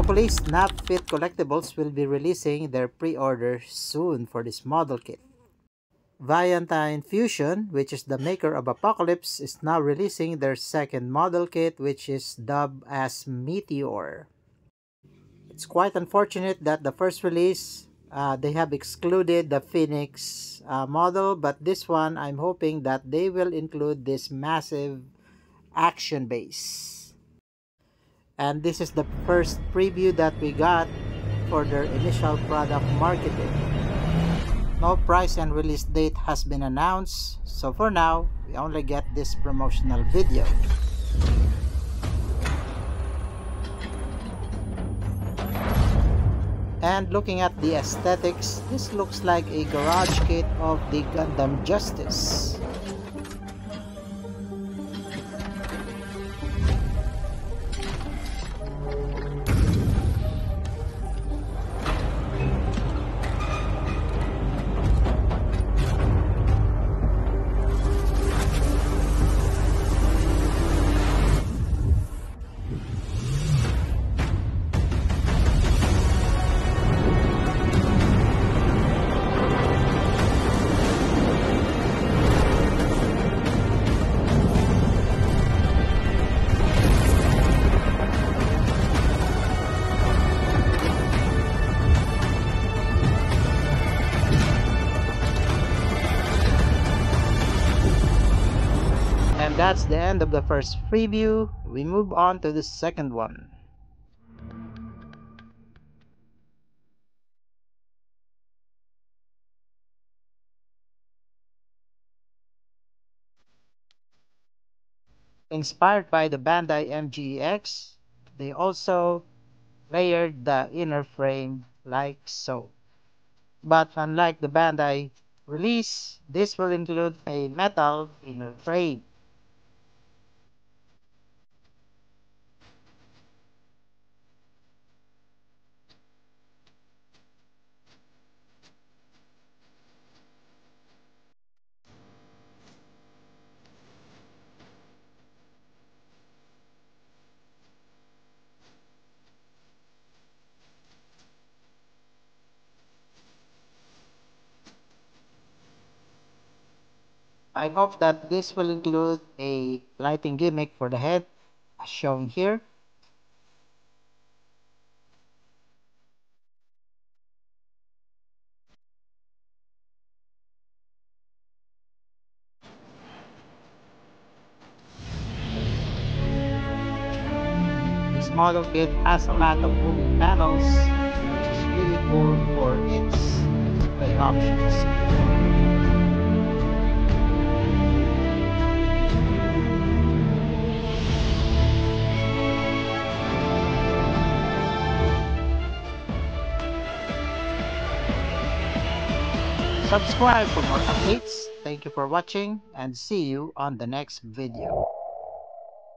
Hopefully, Snapfit Collectibles will be releasing their pre-order soon for this model kit. Vientine Fusion, which is the maker of Apocalypse, is now releasing their second model kit, which is dubbed as Meteor. It's quite unfortunate that the first release, they have excluded the Phoenix model, but this one, I'm hoping that they will include this massive action base. And this is the first preview that we got for their initial product marketing. No price and release date has been announced, so for now, we only get this promotional video. And looking at the aesthetics, this looks like a garage kit of the Gundam Justice. And that's the end of the first preview. We move on to the second one. Inspired by the Bandai MGEX, they also layered the inner frame like so. But unlike the Bandai release, this will include a metal inner frame. I hope that this will include a lighting gimmick for the head, as shown here. This model kit has a lot of moving panels, which is really cool for its display options. Subscribe for more updates. Thank you for watching and see you on the next video.